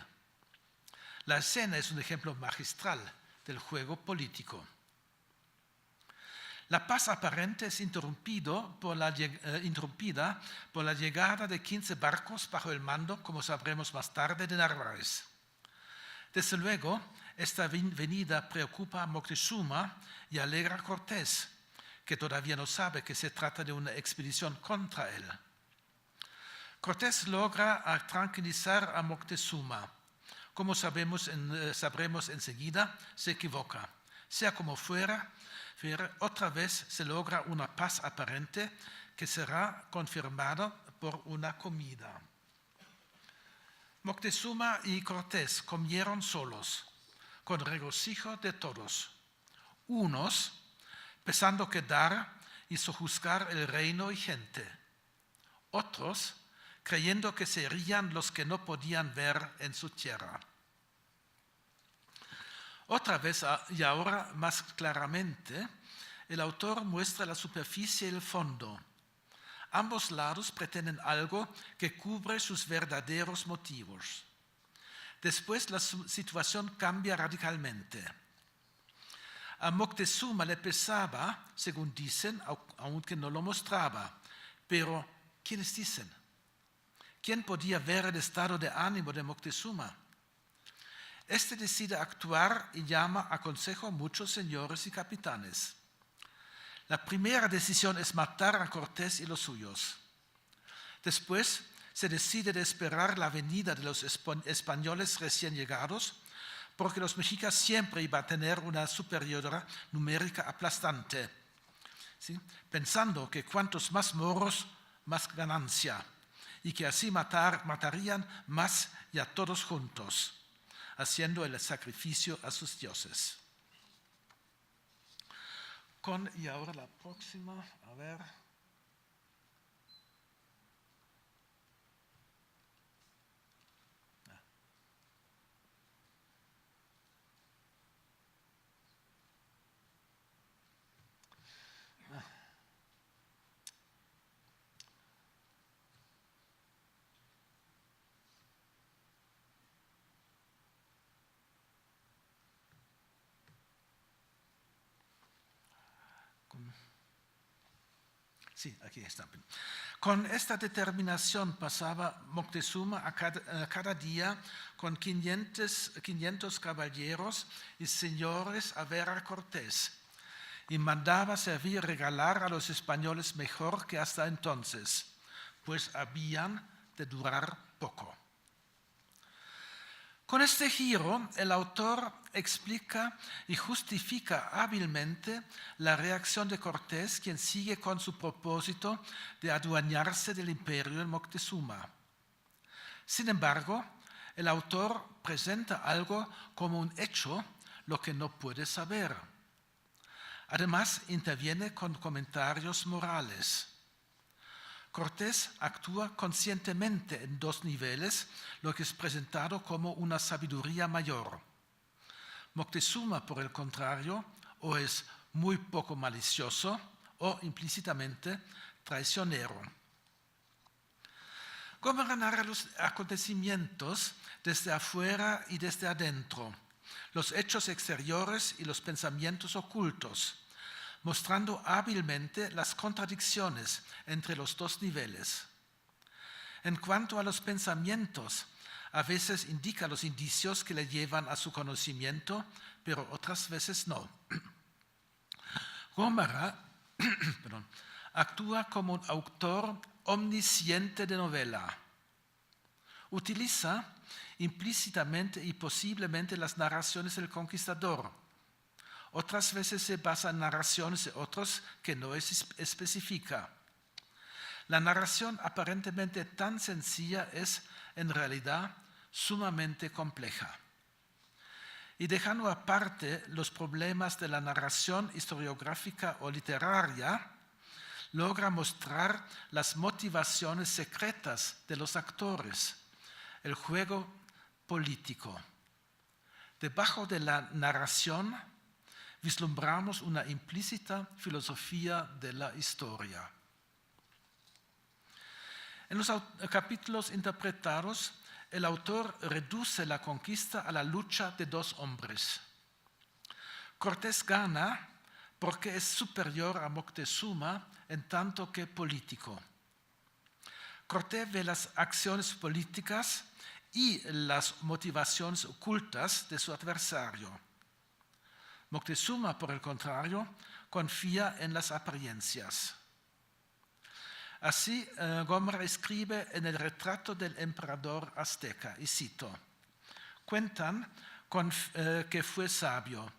La escena es un ejemplo magistral del juego político. La paz aparente es interrumpida por la llegada de 15 barcos bajo el mando, como sabremos más tarde, de Narváez. Desde luego, esta venida preocupa a Moctezuma y alegra a Cortés, que todavía no sabe que se trata de una expedición contra él. Cortés logra tranquilizar a Moctezuma. Como sabremos enseguida, se equivoca. Sea como fuera, otra vez se logra una paz aparente que será confirmada por una comida. Moctezuma y Cortés comieron solos, con regocijo de todos. Unos, pensando que dar y sojuzgar el reino y gente. Otros, creyendo que serían los que no podían ver en su tierra. Otra vez, y ahora más claramente, el autor muestra la superficie y el fondo. Ambos lados pretenden algo que cubre sus verdaderos motivos. Después la situación cambia radicalmente. A Moctezuma le pesaba, según dicen, aunque no lo mostraba. Pero, ¿quiénes dicen? ¿Quién podía ver el estado de ánimo de Moctezuma? Este decide actuar y llama a consejo a muchos señores y capitanes. La primera decisión es matar a Cortés y los suyos. Después se decide de esperar la venida de los españoles recién llegados, porque los mexicas siempre iban a tener una superioridad numérica aplastante, ¿sí? Pensando que cuantos más moros, más ganancia, y que así matarían más y a todos juntos, haciendo el sacrificio a sus dioses. Y ahora la próxima, a ver. Sí, aquí está. Con esta determinación pasaba Moctezuma a cada día con 500 caballeros y señores a ver a Cortés y mandaba servir y regalar a los españoles mejor que hasta entonces, pues habían de durar poco. Con este giro, el autor explica y justifica hábilmente la reacción de Cortés, quien sigue con su propósito de adueñarse del imperio de Moctezuma. Sin embargo, el autor presenta algo como un hecho, lo que no puede saber. Además, interviene con comentarios morales. Cortés actúa conscientemente en dos niveles, lo que es presentado como una sabiduría mayor. Moctezuma, por el contrario, o es muy poco malicioso o implícitamente traicionero. Gómara narra los acontecimientos desde afuera y desde adentro, los hechos exteriores y los pensamientos ocultos, mostrando hábilmente las contradicciones entre los dos niveles. En cuanto a los pensamientos, a veces indica los indicios que le llevan a su conocimiento, pero otras veces no. Gómara actúa como un autor omnisciente de novela. Utiliza implícitamente y posiblemente las narraciones del conquistador. Otras veces se basa en narraciones de otros que no especifica. La narración aparentemente tan sencilla es, en realidad, sumamente compleja. Y dejando aparte los problemas de la narración historiográfica o literaria, logra mostrar las motivaciones secretas de los actores, el juego político. Debajo de la narración vislumbramos una implícita filosofía de la historia. En los capítulos interpretados, el autor reduce la conquista a la lucha de dos hombres. Cortés gana porque es superior a Moctezuma en tanto que político. Cortés ve las acciones políticas y las motivaciones ocultas de su adversario. Moctezuma, por el contrario, confía en las apariencias. Así, Gómara escribe en el retrato del emperador azteca, y cito: cuentan que fue sabio.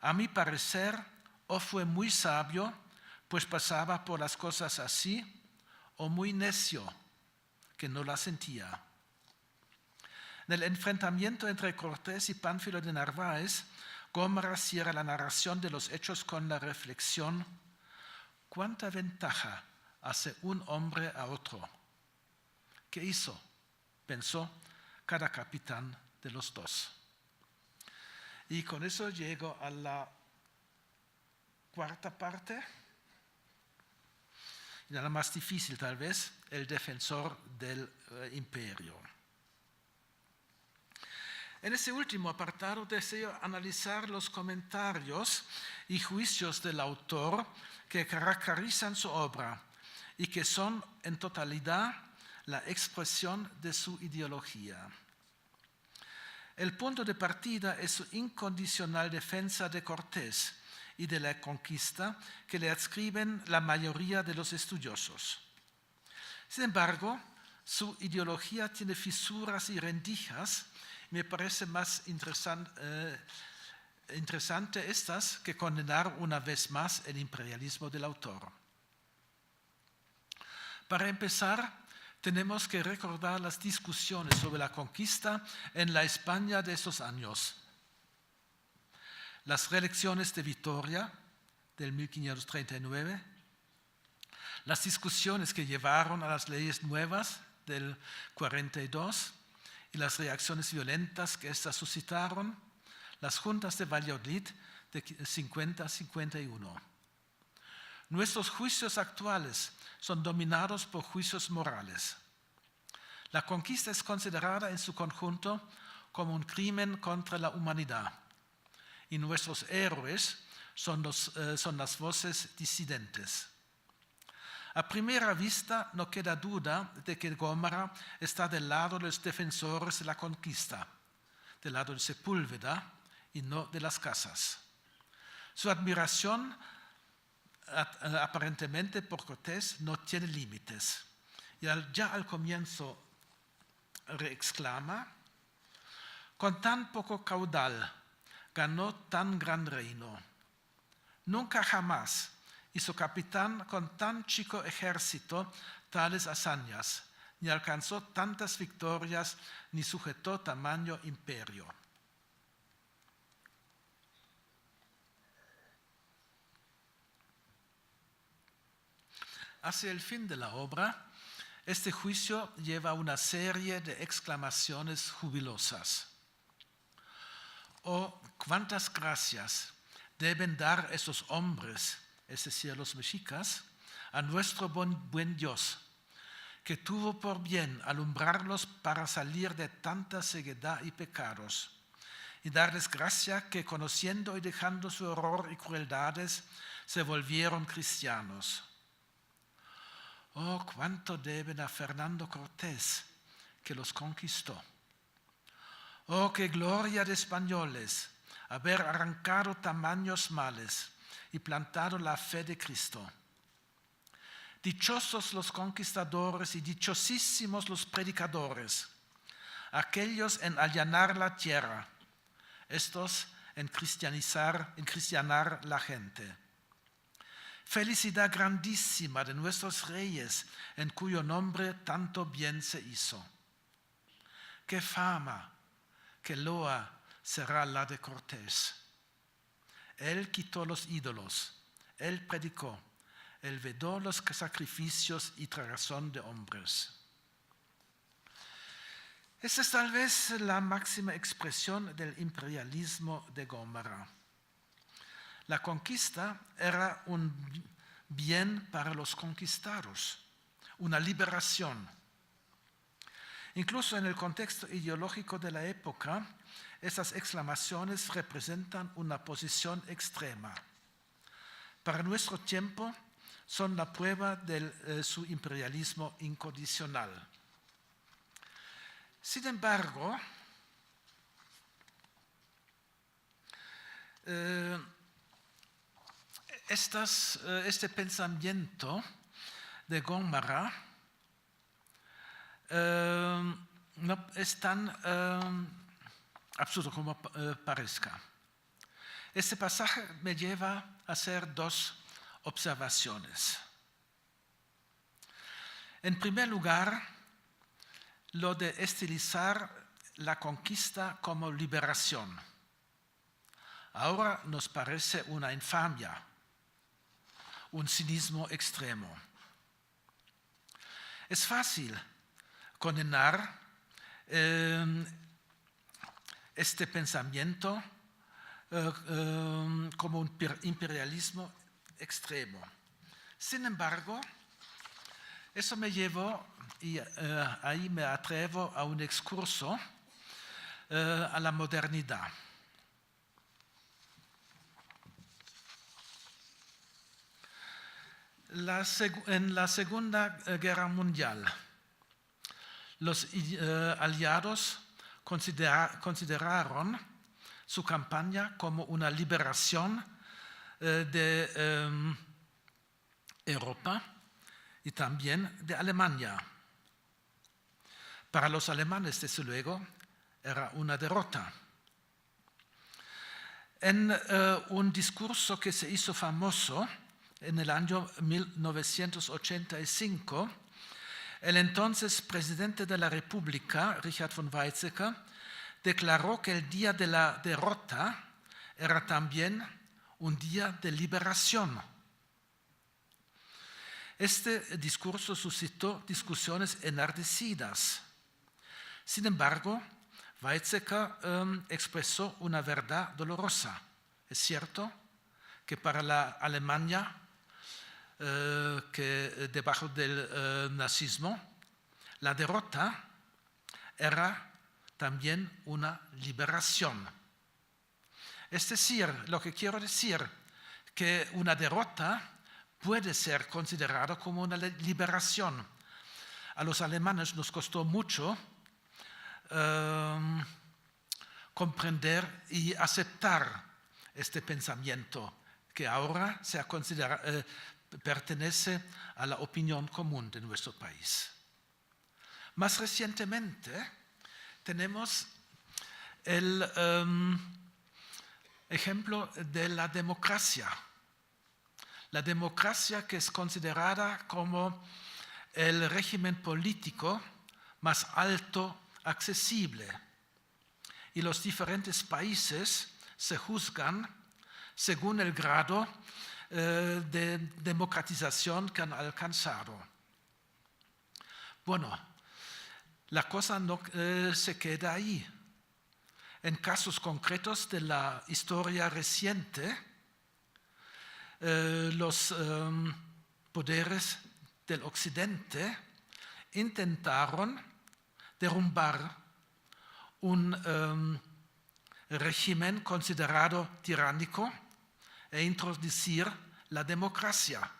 A mi parecer, o fue muy sabio, pues pasaba por las cosas así, o muy necio, que no las sentía. En el enfrentamiento entre Cortés y Pánfilo de Narváez, Gómara cierra la narración de los hechos con la reflexión: ¿cuánta ventaja hace un hombre a otro? ¿Qué hizo? Pensó cada capitán de los dos. Y con eso llego a la cuarta parte, y la más difícil tal vez, el defensor del imperio. En este último apartado deseo analizar los comentarios y juicios del autor que caracterizan su obra y que son en totalidad la expresión de su ideología. El punto de partida es su incondicional defensa de Cortés y de la conquista que le adscriben la mayoría de los estudiosos. Sin embargo, su ideología tiene fisuras y rendijas. Me parece más interesante estas que condenar una vez más el imperialismo del autor. Para empezar, tenemos que recordar las discusiones sobre la conquista en la España de esos años. Las reelecciones de Vitoria del 1539, las discusiones que llevaron a las leyes nuevas del 42 y las reacciones violentas que éstas suscitaron, las juntas de Valladolid de 50-51. Nuestros juicios actuales son dominados por juicios morales. La conquista es considerada en su conjunto como un crimen contra la humanidad, y nuestros héroes son las voces disidentes. A primera vista no queda duda de que Gómara está del lado de los defensores de la conquista, del lado de Sepúlveda y no de las casas. Su admiración aparentemente por Cortés no tiene límites. Y ya al comienzo reexclama: con tan poco caudal ganó tan gran reino. Nunca jamás hizo capitán con tan chico ejército tales hazañas, ni alcanzó tantas victorias, ni sujetó tamaño imperio. Hacia el fin de la obra, este juicio lleva una serie de exclamaciones jubilosas. Oh, cuántas gracias deben dar esos hombres, es decir, los mexicas, a nuestro buen Dios, que tuvo por bien alumbrarlos para salir de tanta ceguedad y pecados, y darles gracia que conociendo y dejando su horror y crueldades, se volvieron cristianos. Oh, cuánto deben a Fernando Cortés, que los conquistó. Oh, qué gloria de españoles, haber arrancado tamaños males y plantado la fe de Cristo. Dichosos los conquistadores y dichosísimos los predicadores, aquellos en allanar la tierra, estos en cristianar la gente. Felicidad grandísima de nuestros reyes, en cuyo nombre tanto bien se hizo. Qué fama, qué loa será la de Cortés. Él quitó los ídolos, él predicó, él vedó los sacrificios y tragazón de hombres. Esta es tal vez la máxima expresión del imperialismo de Gómara. La conquista era un bien para los conquistados, una liberación. Incluso en el contexto ideológico de la época, estas exclamaciones representan una posición extrema. Para nuestro tiempo son la prueba de su imperialismo incondicional. Sin embargo, este pensamiento de Gómara no es tan absurdo como parezca. Este pasaje me lleva a hacer dos observaciones. En primer lugar, lo de estilizar la conquista como liberación. Ahora nos parece una infamia, un cinismo extremo. Es fácil condenar este pensamiento como un imperialismo extremo. Sin embargo, eso me llevó, y ahí me atrevo a un excurso a la modernidad. En la Segunda Guerra Mundial, los aliados consideraron su campaña como una liberación de Europa y también de Alemania. Para los alemanes, desde luego, era una derrota. En un discurso que se hizo famoso en el año 1985, el entonces presidente de la República, Richard von Weizsäcker, declaró que el día de la derrota era también un día de liberación. Este discurso suscitó discusiones enardecidas. Sin embargo, Weizsäcker expresó una verdad dolorosa. Es cierto que para la Alemania, que debajo del nazismo, la derrota era también una liberación. Es decir, lo que quiero decir, que una derrota puede ser considerada como una liberación. A los alemanes nos costó mucho comprender y aceptar este pensamiento que ahora pertenece a la opinión común de nuestro país. Más recientemente tenemos el ejemplo de la democracia. La democracia que es considerada como el régimen político más alto accesible. Y los diferentes países se juzgan según el grado de democratización que han alcanzado. Bueno, la cosa no se queda ahí. En casos concretos de la historia reciente, los poderes del Occidente intentaron derrumbar un régimen considerado tiránico e introducir la democracia.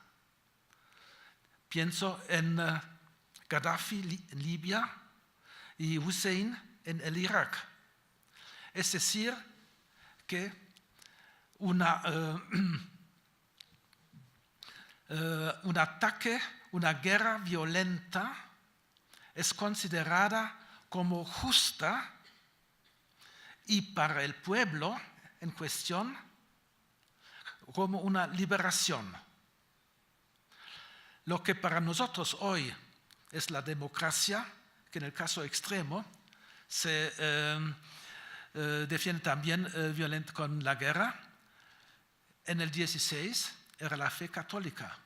Pienso en Gaddafi en Libia y Hussein en el Irak. Es decir, que un ataque, una guerra violenta es considerada como justa y para el pueblo en cuestión como una liberación. Lo que para nosotros hoy es la democracia, que en el caso extremo se defiende también con la guerra, en el 16 era la fe católica.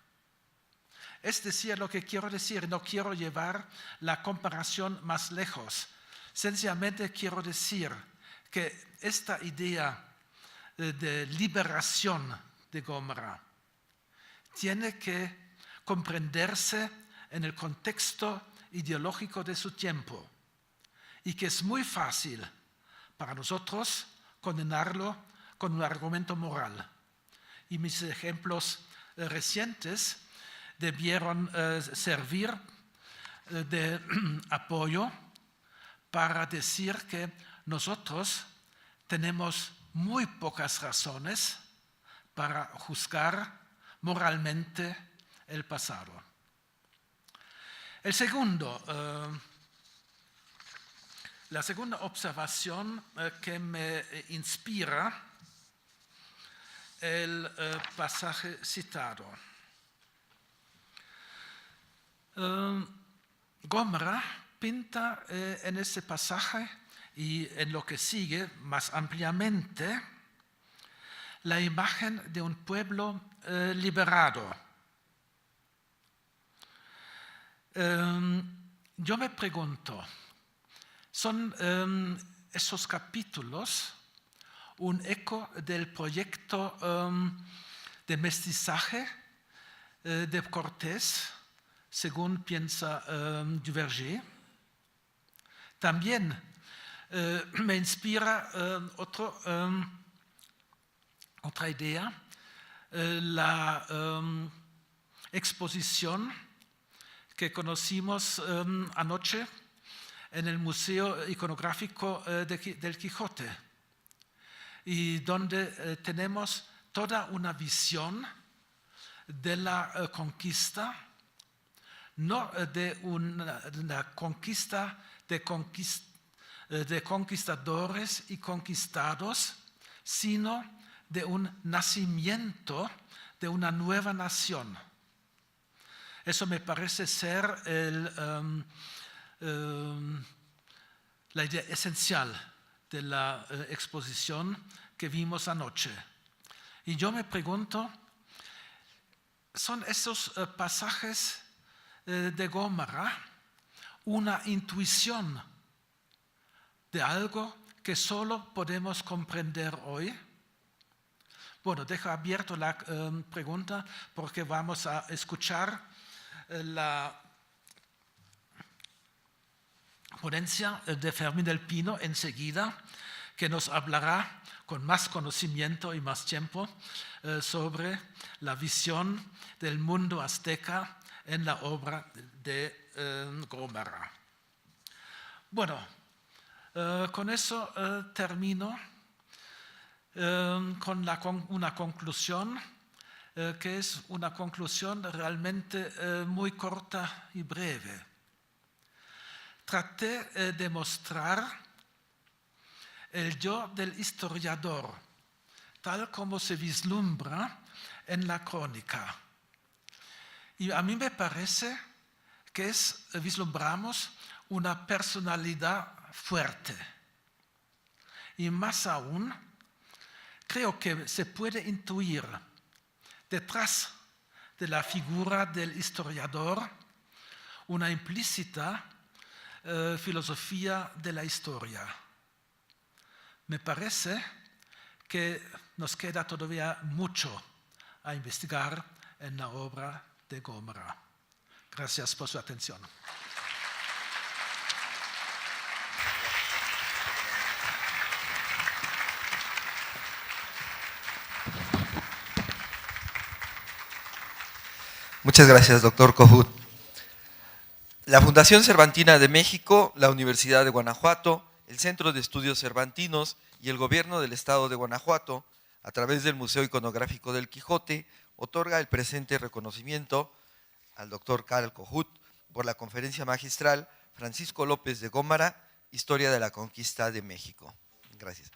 Es decir, lo que quiero decir, no quiero llevar la comparación más lejos, sencillamente quiero decir que esta idea de liberación de Gomara tiene que comprenderse en el contexto ideológico de su tiempo y que es muy fácil para nosotros condenarlo con un argumento moral. Y mis ejemplos recientes debieron servir de apoyo para decir que nosotros tenemos muy pocas razones para juzgar moralmente el pasado. La segunda observación que me inspira el pasaje citado. Gomara pinta en ese pasaje y en lo que sigue más ampliamente la imagen de un pueblo liberado. Yo me pregunto, ¿son esos capítulos un eco del proyecto de mestizaje de Cortés, según piensa Duverger? También me inspira otra idea, la exposición que conocimos anoche en el Museo Iconográfico del Quijote, y donde tenemos toda una visión de la conquista, no de una conquista de conquistadores y conquistados, sino de un nacimiento de una nueva nación. Eso me parece ser la idea esencial de la exposición que vimos anoche. Y yo me pregunto, ¿son esos pasajes de Gomara una intuición de algo que solo podemos comprender hoy? Bueno, dejo abierto la pregunta porque vamos a escuchar la ponencia de Fermín del Pino enseguida, que nos hablará con más conocimiento y más tiempo sobre la visión del mundo azteca en la obra de Gomara. Bueno, con eso termino con una conclusión que es una conclusión realmente muy corta y breve. Traté de mostrar el yo del historiador, tal como se vislumbra en la crónica. Y a mí me parece que vislumbramos una personalidad fuerte. Y más aún, creo que se puede intuir detrás de la figura del historiador una implícita filosofía de la historia. Me parece que nos queda todavía mucho a investigar en la obra de Gomara. Gracias por su atención. Muchas gracias, doctor Kohut. La Fundación Cervantina de México, la Universidad de Guanajuato, el Centro de Estudios Cervantinos y el Gobierno del Estado de Guanajuato, a través del Museo Iconográfico del Quijote, otorga el presente reconocimiento al doctor Karl Kohut por la conferencia magistral Francisco López de Gómara, Historia de la Conquista de México. Gracias.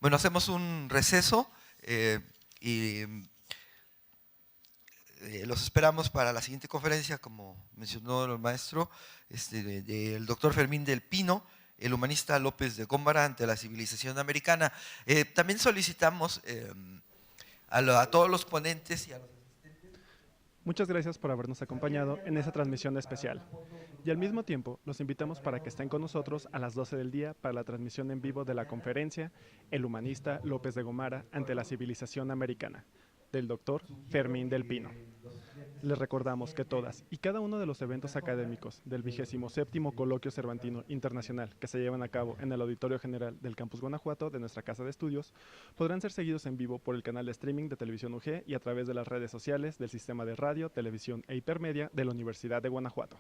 Bueno, hacemos un receso y los esperamos para la siguiente conferencia, como mencionó el maestro, del doctor Fermín del Pino, el humanista López de Gómara ante la civilización americana. También solicitamos a todos los ponentes y a los... Muchas gracias por habernos acompañado en esta transmisión especial. Y al mismo tiempo, los invitamos para que estén con nosotros a las 12 del día para la transmisión en vivo de la conferencia El humanista López de Gómara ante la civilización americana, del doctor Fermín del Pino. Les recordamos que todas y cada uno de los eventos académicos del 27º Coloquio Cervantino Internacional que se llevan a cabo en el Auditorio General del Campus Guanajuato de nuestra Casa de Estudios podrán ser seguidos en vivo por el canal de streaming de Televisión UG y a través de las redes sociales del Sistema de Radio, Televisión e Hipermedia de la Universidad de Guanajuato.